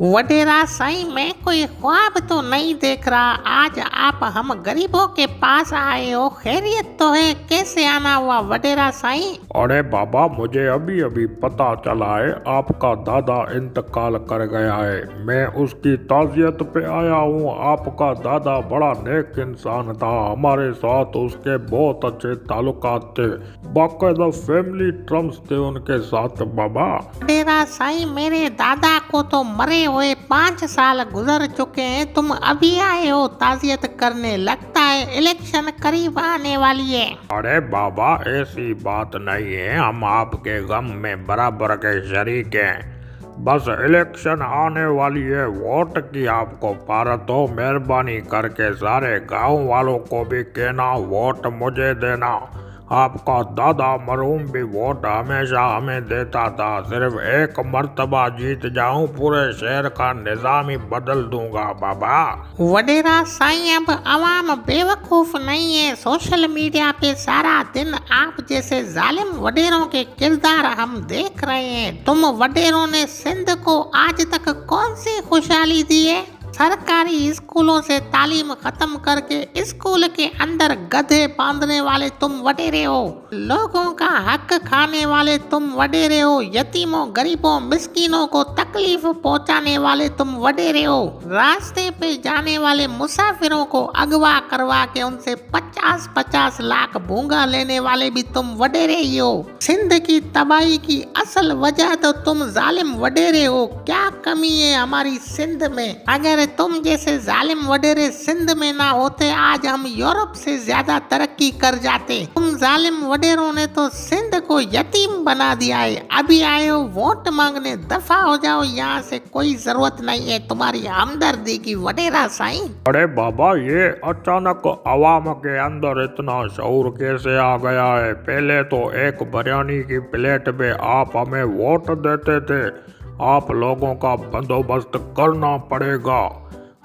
वडेरा साईं, मैं कोई ख्वाब तो नहीं देख रहा। आज आप हम गरीबों के पास आए हो, खैरियत तो है? कैसे आना हुआ वडेरा साईं? अरे बाबा, मुझे अभी अभी पता चला है आपका दादा इंतकाल कर गया है। मैं उसकी ताज़ियत पे आया हूँ। आपका दादा बड़ा नेक इंसान था, हमारे साथ उसके बहुत अच्छे ताल्लुकात थे, बाकायदा फैमिली टर्म्स थे उनके साथ। बाबा वडेरा साईं, मेरे दादा को तो मरे हुए 5 साल गुजर चुके हैं, तुम अभी आए हो ताज़ियत करने? लगता है इलेक्शन करीब आने वाली है। अरे बाबा, ऐसी बात नहीं है, हम आपके गम में बराबर के शरीक हैं। बस इलेक्शन आने वाली है, वोट की आपको भारत हो। मेहरबानी करके सारे गांव वालों को भी कहना वोट मुझे देना। आपका दादा मरहूम भी वोट हमेशा हमें देता था। सिर्फ एक मर्तबा जीत जाऊं, पूरे शहर का निजाम ही बदल दूंगा। बाबा वडेरा साईं, अब आवाम बेवकूफ नहीं है। सोशल मीडिया पे सारा दिन आप जैसे जालिम वडेरों के किरदार हम देख रहे हैं। तुम वडेरों ने सिंध को आज तक कौन सी खुशहाली दी है? सरकारी स्कूलों से तालीम खत्म करके स्कूल के अंदर गधे बांधने वाले तुम वडेरे हो। लोगों का हक खाने वाले तुम वडेरे हो। यतीमों, गरीबों, मिस्किनों को तकलीफ पहुंचाने वाले तुम वडेरे हो। रास्ते पे जाने वाले मुसाफिरों को अगवा करवा के उनसे 50-50 लाख भूंगा लेने वाले भी तुम वडेरे ही हो। सिंध की तबाही की असल वजह तो तुम जालिम वडेरे हो। क्या कमी है हमारी सिंध में? अगर तुम जैसे जालिम वडेरे सिंध में ना होते, आज हम यूरोप से ज्यादा तरक्की कर जाते। तुम जालिम वडेरों ने तो सिंध को यतीम बना दिया है। अभी आए हो वोट मांगने, दफा हो जाओ यहाँ से, कोई जरूरत नहीं है तुम्हारी हमदर्दी की वडेरा साईं। अरे बाबा, ये अचानक अवाम के अंदर इतना शऊर कैसे आ गया है? पहले तो एक बिरयानी की प्लेट पे आप हमें वोट देते थे। आप लोगों का बंदोबस्त करना पड़ेगा।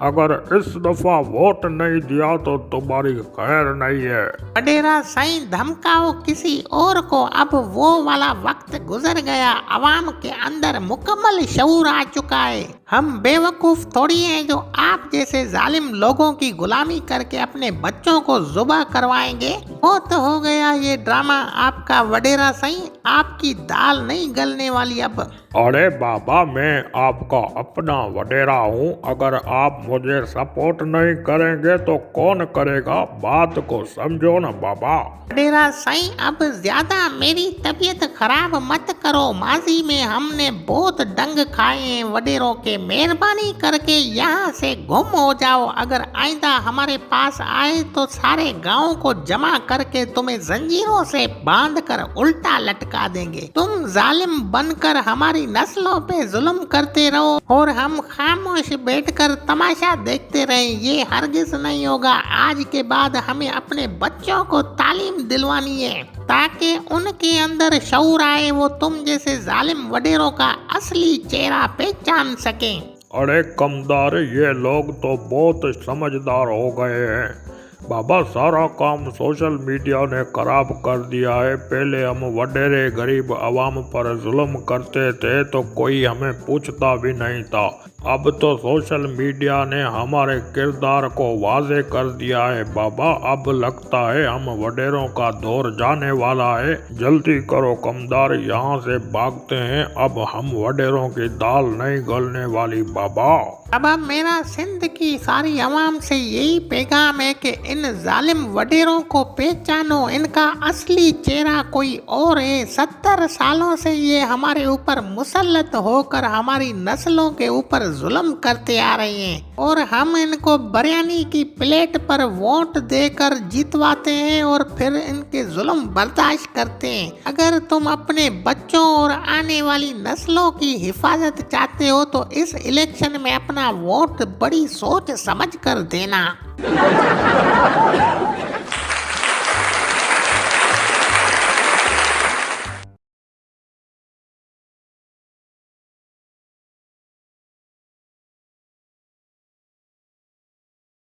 अगर इस दफा वोट नहीं दिया तो तुम्हारी खैर नहीं है। वडेरा साईं, धमकाओ किसी और को, अब वो वाला वक्त गुजर गया। अवाम के अंदर मुकम्मल शऊर आ चुका है। हम बेवकूफ थोड़ी हैं जो आप जैसे जालिम लोगों की गुलामी करके अपने बच्चों को जुबा करवाएंगे। वो तो हो गया ये ड्रामा आपका वडेरा साईं, आपकी दाल नहीं गलने वाली अब। अरे बाबा, मैं आपका अपना वडेरा हूँ। अगर आप मुझे सपोर्ट नहीं करेंगे तो कौन करेगा? बात को समझो ना बाबा। वडेरा साईं, अब ज्यादा मेरी तबीयत खराब मत करो। माजी में हमने बहुत डंग खाए हैं वडेरों के। मेहरबानी करके यहाँ से गुम हो जाओ। अगर आइंदा हमारे पास आए तो सारे गाँव को जमा करके तुम्हें जंजीरों से बांध कर उल्टा लटका देंगे। तुम जालिम बनकर हमारी नस्लों पे जुल्म करते रहो और हम खामोश बैठकर तमाशा देखते रहें, ये हरगिज नहीं होगा। आज के बाद हमें अपने बच्चों को तालीम दिलवानी है ताकि उनके अंदर शऊर आए, वो तुम जैसे जालिम वडेरों का असली चेहरा पहचान सकें। अरे कमदार, ये लोग तो बहुत समझदार हो गए हैं। बाबा, सारा काम सोशल मीडिया ने खराब कर दिया है। पहले हम वडेरे गरीब अवाम पर जुल्म करते थे तो कोई हमें पूछता भी नहीं था। अब तो सोशल मीडिया ने हमारे किरदार को वाजे कर दिया है। बाबा, अब लगता है हम वडेरों का दौर जाने वाला है। जल्दी करो कमदार, यहाँ से भागते हैं। अब हम वडेरों की दाल नहीं गलने वाली। बाबा अब मेरा सिंध की सारी अवाम से यही पैगाम है कि इन जालिम वडेरों को पहचानो। इनका असली चेहरा कोई और है। 70 सालों से ये हमारे ऊपर मुसल्लत होकर हमारी नस्लों के ऊपर जुल्म करते आ रहे हैं और हम इनको बिरयानी की प्लेट पर वोट देकर जितवाते हैं और फिर इनके जुल्म बर्दाश्त करते हैं। अगर तुम अपने बच्चों और आने वाली नस्लों की हिफाजत चाहते हो तो इस इलेक्शन में अपना वोट बड़ी सोच समझ कर देना।